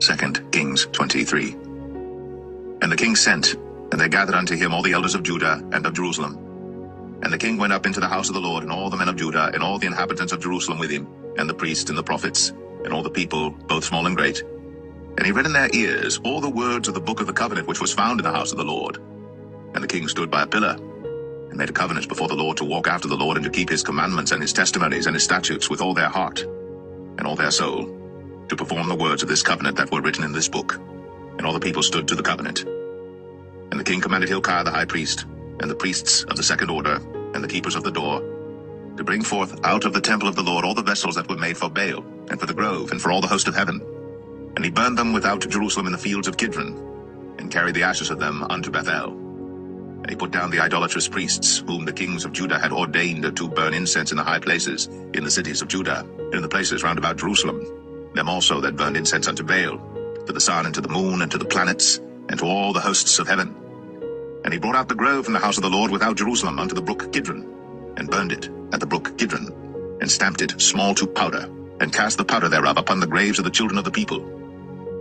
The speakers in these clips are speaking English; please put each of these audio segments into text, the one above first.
2 Kings 23. And the king sent, and they gathered unto him all the elders of Judah and of Jerusalem. And the king went up into the house of the Lord, and all the men of Judah, and all the inhabitants of Jerusalem with him, and the priests and the prophets, and all the people, both small and great. And he read in their ears all the words of the book of the covenant which was found in the house of the Lord. And the king stood by a pillar, and made a covenant before the Lord to walk after the Lord, and to keep his commandments and his testimonies and his statutes with all their heart and all their soul, to perform the words of this covenant that were written in this book. And all the people stood to the covenant. And the king commanded Hilkiah the high priest, and the priests of the second order, and the keepers of the door, to bring forth out of the temple of the Lord all the vessels that were made for Baal, and for the grove, and for all the host of heaven. And he burned them without Jerusalem in the fields of Kidron, and carried the ashes of them unto Bethel. And he put down the idolatrous priests, whom the kings of Judah had ordained to burn incense in the high places, in the cities of Judah, and in the places round about Jerusalem, them also that burned incense unto Baal, to the sun, and to the moon, and to the planets, and to all the hosts of heaven. And he brought out the grove from the house of the Lord without Jerusalem unto the brook Kidron, and burned it at the brook Kidron, and stamped it small to powder, and cast the powder thereof upon the graves of the children of the people.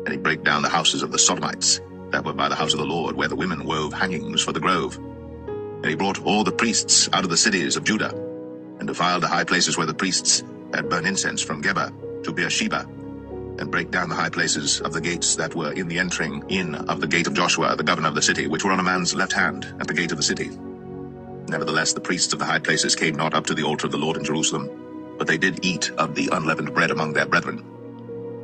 And he brake down the houses of the Sodomites, that were by the house of the Lord, where the women wove hangings for the grove. And he brought all the priests out of the cities of Judah, and defiled the high places where the priests had burned incense from Geba to Beersheba, and brake down the high places of the gates that were in the entering in of the gate of Joshua, the governor of the city, which were on a man's left hand, at the gate of the city. Nevertheless, the priests of the high places came not up to the altar of the Lord in Jerusalem, but they did eat of the unleavened bread among their brethren.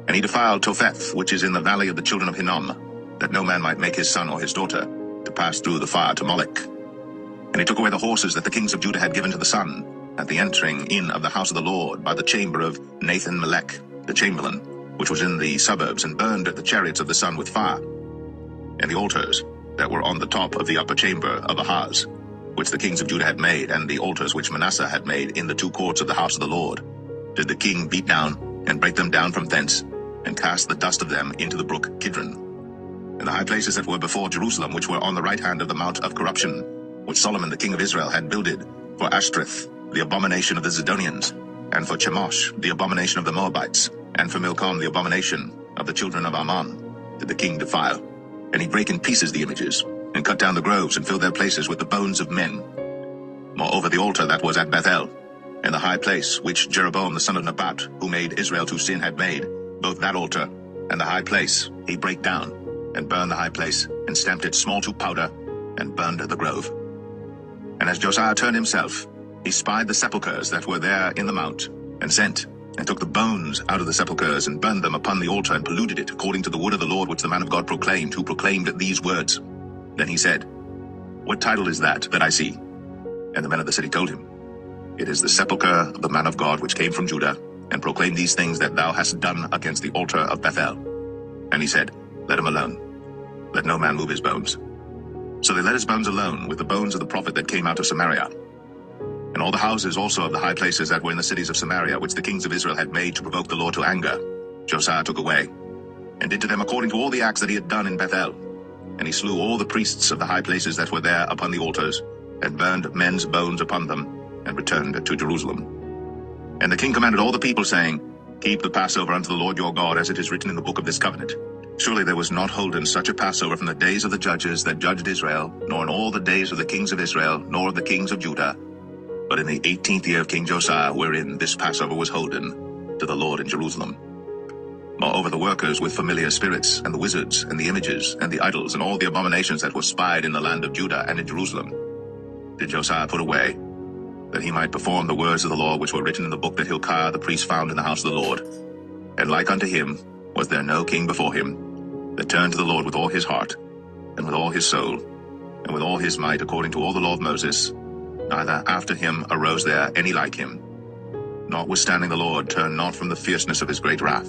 And he defiled Topheth, which is in the valley of the children of Hinnom, that no man might make his son or his daughter to pass through the fire to Molech. And he took away the horses that the kings of Judah had given to the sun, at the entering in of the house of the Lord, by the chamber of Nathan-Melech, the chamberlain, which was in the suburbs, and burned the chariots of the sun with fire. And the altars that were on the top of the upper chamber of Ahaz, which the kings of Judah had made, and the altars which Manasseh had made in the two courts of the house of the Lord, did the king beat down, and break them down from thence, and cast the dust of them into the brook Kidron. And the high places that were before Jerusalem, which were on the right hand of the mount of corruption, which Solomon the king of Israel had builded, for Ashtoreth, the abomination of the Zidonians, and for Chemosh, the abomination of the Moabites, and for Milcom, the abomination of the children of Ammon, did the king defile. And he brake in pieces the images, and cut down the groves, and filled their places with the bones of men. Moreover, the altar that was at Bethel, and the high place which Jeroboam the son of Nebat, who made Israel to sin, had made, both that altar and the high place he brake down, and burned the high place, and stamped it small to powder, and burned the grove. And as Josiah turned himself, he spied the sepulchres that were there in the mount, and sent, and took the bones out of the sepulchres, and burned them upon the altar, and polluted it, according to the word of the Lord which the man of God proclaimed, who proclaimed these words. Then he said, What title is that I see? And the men of the city told him, It is the sepulchre of the man of God which came from Judah, and proclaimed these things that thou hast done against the altar of Bethel. And he said, Let him alone. Let no man move his bones. So they let his bones alone, with the bones of the prophet that came out of Samaria. And all the houses also of the high places that were in the cities of Samaria, which the kings of Israel had made to provoke the Lord to anger, Josiah took away, and did to them according to all the acts that he had done in Bethel. And he slew all the priests of the high places that were there upon the altars, and burned men's bones upon them, and returned to Jerusalem. And the king commanded all the people, saying, Keep the Passover unto the Lord your God, as it is written in the book of this covenant. Surely there was not holden such a Passover from the days of the judges that judged Israel, nor in all the days of the kings of Israel, nor of the kings of Judah, but in the 18th year of King Josiah, wherein this Passover was holden to the Lord in Jerusalem. Moreover, the workers with familiar spirits, and the wizards, and the images, and the idols, and all the abominations that were spied in the land of Judah and in Jerusalem, did Josiah put away, that he might perform the words of the law which were written in the book that Hilkiah the priest found in the house of the Lord. And like unto him was there no king before him, that turned to the Lord with all his heart, and with all his soul, and with all his might, according to all the law of Moses. Neither after him arose there any like him. Notwithstanding the Lord turned not from the fierceness of his great wrath,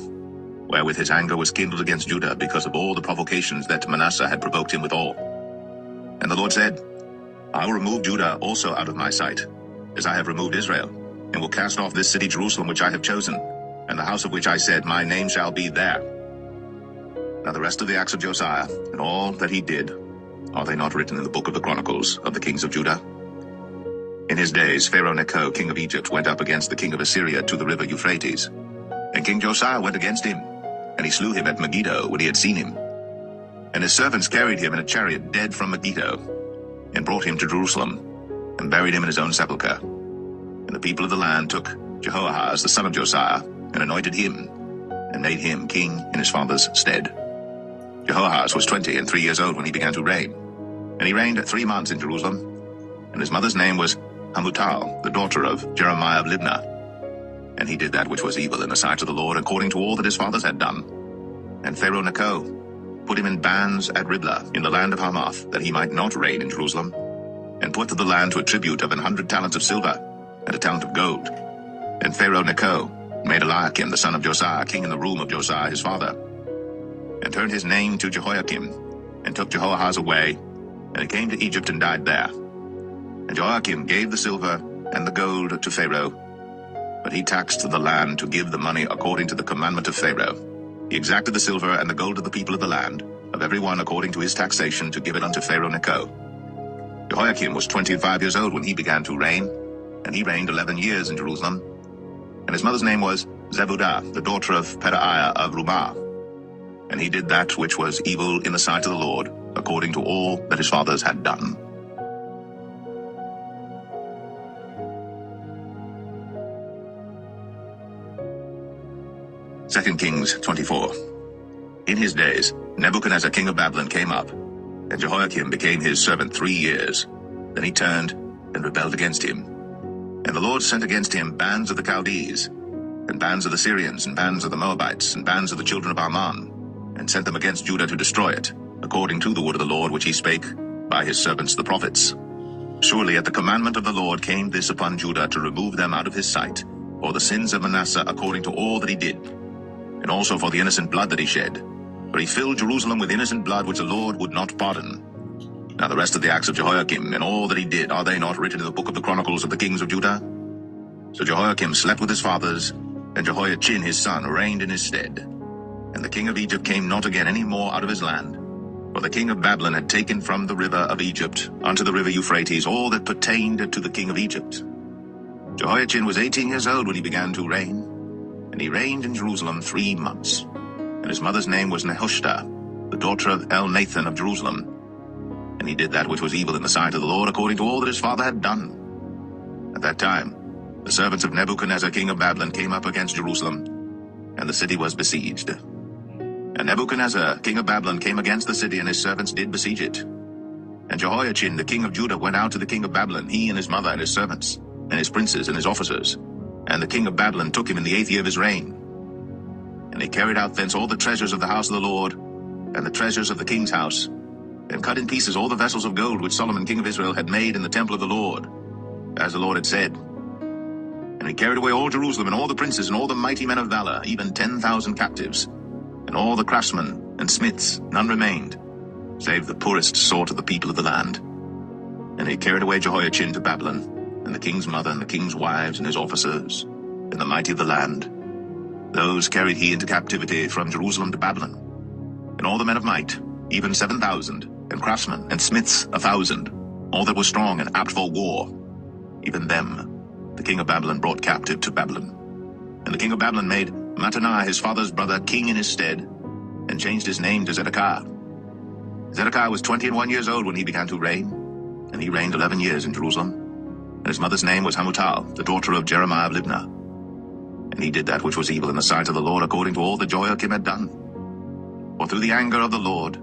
wherewith his anger was kindled against Judah, because of all the provocations that Manasseh had provoked him withal. And the Lord said, I will remove Judah also out of my sight, as I have removed Israel, and will cast off this city Jerusalem which I have chosen, and the house of which I said, My name shall be there. Now the rest of the acts of Josiah, and all that he did, are they not written in the book of the Chronicles of the kings of Judah? In his days Pharaoh Necho, king of Egypt, went up against the king of Assyria to the river Euphrates. And King Josiah went against him, and he slew him at Megiddo when he had seen him. And his servants carried him in a chariot dead from Megiddo, and brought him to Jerusalem, and buried him in his own sepulchre. And the people of the land took Jehoahaz the son of Josiah, and anointed him, and made him king in his father's stead. Jehoahaz was 23 years old when he began to reign, and he reigned 3 months in Jerusalem. And his mother's name was Hamutal, the daughter of Jeremiah of Libnah. And he did that which was evil in the sight of the Lord, according to all that his fathers had done. And Pharaoh Necho put him in bands at Riblah in the land of Hamath, that he might not reign in Jerusalem, and put to the land to a tribute of 100 talents of silver, and a talent of gold. And Pharaoh Necho made Eliakim the son of Josiah king in the room of Josiah his father, and turned his name to Jehoiakim, and took Jehoahaz away, and he came to Egypt and died there. And Jehoiakim gave the silver and the gold to Pharaoh, but he taxed the land to give the money according to the commandment of Pharaoh. He exacted the silver and the gold of the people of the land, of every one according to his taxation, to give it unto Pharaoh Necho. Jehoiakim was 25 years old when he began to reign, and he reigned 11 years in Jerusalem. And his mother's name was Zebudah, the daughter of Pedaiah of Rumah. And he did that which was evil in the sight of the Lord, according to all that his fathers had done. Second Kings 24. In his days, Nebuchadnezzar king of Babylon came up, and Jehoiakim became his servant 3 years. Then he turned and rebelled against him. And the Lord sent against him bands of the Chaldees, and bands of the Syrians, and bands of the Moabites, and bands of the children of Ammon, and sent them against Judah to destroy it, according to the word of the Lord which he spake by his servants the prophets. Surely at the commandment of the Lord came this upon Judah, to remove them out of his sight, for the sins of Manasseh, according to all that he did, and also for the innocent blood that he shed. For he filled Jerusalem with innocent blood, which the Lord would not pardon. Now the rest of the acts of Jehoiakim, and all that he did, are they not written in the book of the Chronicles of the kings of Judah? So Jehoiakim slept with his fathers, and Jehoiachin his son reigned in his stead. And the king of Egypt came not again any more out of his land, for the king of Babylon had taken from the river of Egypt unto the river Euphrates all that pertained to the king of Egypt. Jehoiachin was 18 years old when he began to reign, and he reigned in Jerusalem 3 months. And his mother's name was Nehushta, the daughter of Elnathan of Jerusalem. And he did that which was evil in the sight of the Lord, according to all that his father had done. At that time, the servants of Nebuchadnezzar king of Babylon came up against Jerusalem, and the city was besieged. And Nebuchadnezzar king of Babylon came against the city, and his servants did besiege it. And Jehoiachin the king of Judah went out to the king of Babylon, he and his mother and his servants, and his princes and his officers. And the king of Babylon took him in the 8th year of his reign. And they carried out thence all the treasures of the house of the Lord, and the treasures of the king's house, and cut in pieces all the vessels of gold which Solomon king of Israel had made in the temple of the Lord, as the Lord had said. And he carried away all Jerusalem, and all the princes, and all the mighty men of valor, even 10,000 captives, and all the craftsmen and smiths, none remained, save the poorest sort of the people of the land. And he carried away Jehoiachin to Babylon, and the king's mother, and the king's wives, and his officers, and the mighty of the land. Those carried he into captivity from Jerusalem to Babylon. And all the men of might, even 7,000, and craftsmen, and smiths 1,000, all that were strong and apt for war, even them the king of Babylon brought captive to Babylon. And the king of Babylon made Mattaniah his father's brother king in his stead, and changed his name to Zedekiah. Zedekiah was 21 years old when he began to reign, and he reigned 11 years in Jerusalem. And his mother's name was Hamutal, the daughter of Jeremiah of Libnah. And he did that which was evil in the sight of the Lord, according to all that Jehoiakim had done. For through the anger of the Lord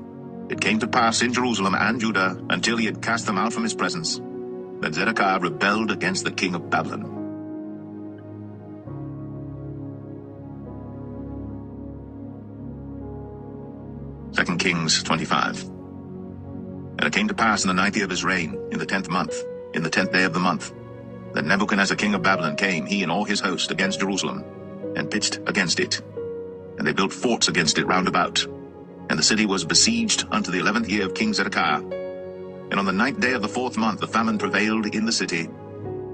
it came to pass in Jerusalem and Judah, until he had cast them out from his presence, that Zedekiah rebelled against the king of Babylon. Second Kings 25. And it came to pass in the 9th year of his reign, in the 10th month, in the 10th day of the month, that Nebuchadnezzar king of Babylon came, he and all his host, against Jerusalem, and pitched against it. And they built forts against it round about. And the city was besieged unto the 11th year of King Zedekiah. And on the 9th day of the 4th month the famine prevailed in the city,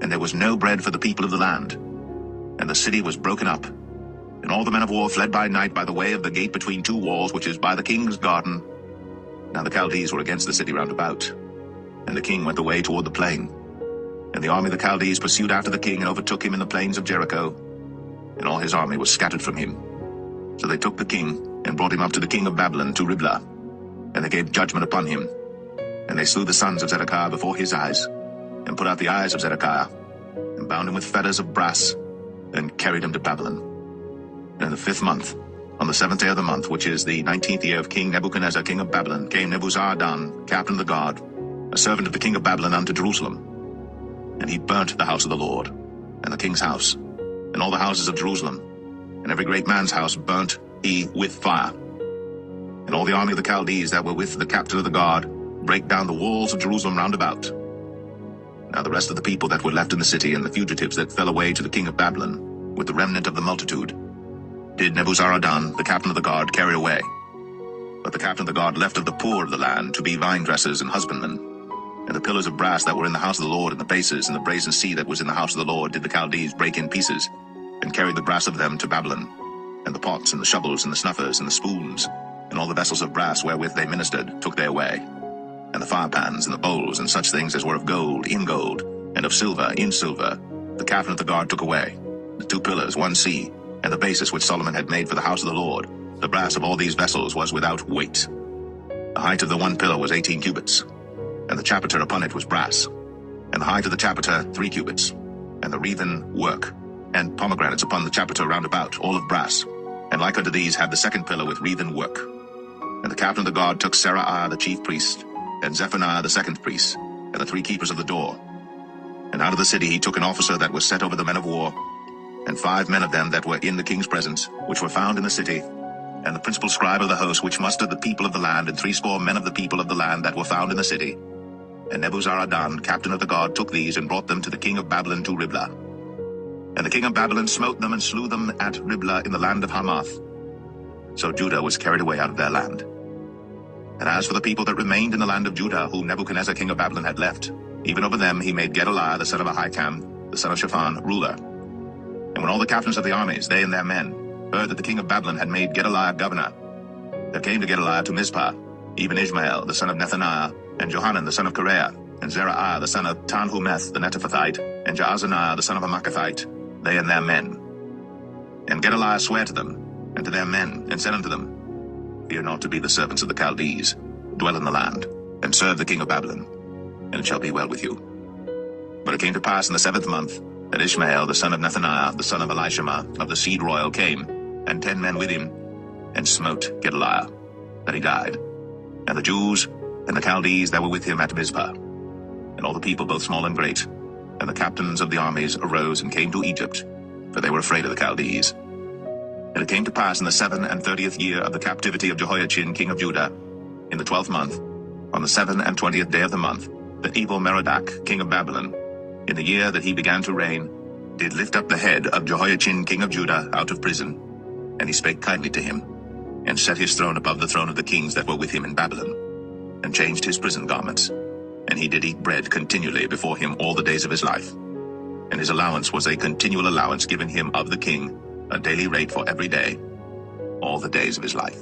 and there was no bread for the people of the land. And the city was broken up, and all the men of war fled by night by the way of the gate between 2 walls, which is by the king's garden. Now the Chaldees were against the city round about. And the king went away toward the plain. And the army of the Chaldees pursued after the king, and overtook him in the plains of Jericho. And all his army was scattered from him. So they took the king, and brought him up to the king of Babylon to Riblah. And they gave judgment upon him. And they slew the sons of Zedekiah before his eyes, and put out the eyes of Zedekiah, and bound him with fetters of brass, and carried him to Babylon. And in the 5th month, on the 7th day of the month, which is the 19th year of King Nebuchadnezzar, king of Babylon, came Nebuzaradan, captain of the guard, a servant of the king of Babylon, unto Jerusalem. And he burnt the house of the Lord, and the king's house, and all the houses of Jerusalem, and every great man's house burnt he with fire. And all the army of the Chaldees that were with the captain of the guard brake down the walls of Jerusalem round about. Now the rest of the people that were left in the city, and the fugitives that fell away to the king of Babylon, with the remnant of the multitude, did Nebuzaradan, the captain of the guard, carry away. But the captain of the guard left of the poor of the land to be vine dressers and husbandmen. And the pillars of brass that were in the house of the Lord, and the bases, and the brazen sea that was in the house of the Lord, did the Chaldees break in pieces, and carried the brass of them to Babylon. And the pots, and the shovels, and the snuffers, and the spoons, and all the vessels of brass wherewith they ministered, took they away. And the firepans, and the bowls, and such things as were of gold, in gold, and of silver, in silver, the captain of the guard took away. The 2 pillars, 1 sea, and the basis which Solomon had made for the house of the Lord, the brass of all these vessels was without weight. The height of the 1 pillar was 18 cubits, and the chapiter upon it was brass, and the height of the chapiter 3 cubits, and the wreathen work, and pomegranates upon the chapiter round about, all of brass. And like unto these had the 2nd pillar with wreathen work. And the captain of the guard took Seraiah the chief priest, and Zephaniah the 2nd priest, and the 3 keepers of the door. And out of the city he took an officer that was set over the men of war, and 5 men of them that were in the king's presence, which were found in the city, and the principal scribe of the host, which mustered the people of the land, and 60 men of the people of the land that were found in the city. And Nebuzaradan, captain of the guard, took these, and brought them to the king of Babylon to Riblah. And the king of Babylon smote them, and slew them at Riblah in the land of Hamath. So Judah was carried away out of their land. And as for the people that remained in the land of Judah, whom Nebuchadnezzar king of Babylon had left, even over them he made Gedaliah the son of Ahikam, the son of Shaphan, ruler. And when all the captains of the armies, they and their men, heard that the king of Babylon had made Gedaliah governor, there came to Gedaliah to Mizpah, even Ishmael the son of Nethaniah, and Johanan the son of Kareah, and Zeraiah the son of Tanhumeth the Netophathite, and Jaazaniah the son of a Maacathite, they and their men. And Gedaliah sware to them, and to their men, and said unto them, Fear not to be the servants of the Chaldees, dwell in the land, and serve the king of Babylon, and it shall be well with you. But it came to pass in the 7th month, that Ishmael the son of Nethaniah, the son of Elishama, of the seed royal, came, and 10 men with him, and smote Gedaliah, that he died, and the Jews and the Chaldees that were with him at Mizpah, and all the people, both small and great, and the captains of the armies arose and came to Egypt, for they were afraid of the Chaldees. And it came to pass in the 37th year of the captivity of Jehoiachin king of Judah, in the 12th month, on the 27th day of the month, that Evil-Merodach king of Babylon, in the year that he began to reign, did lift up the head of Jehoiachin king of Judah out of prison. And he spake kindly to him, and set his throne above the throne of the kings that were with him in Babylon, and changed his prison garments. And he did eat bread continually before him all the days of his life. And his allowance was a continual allowance given him of the king, a daily rate for every day, all the days of his life.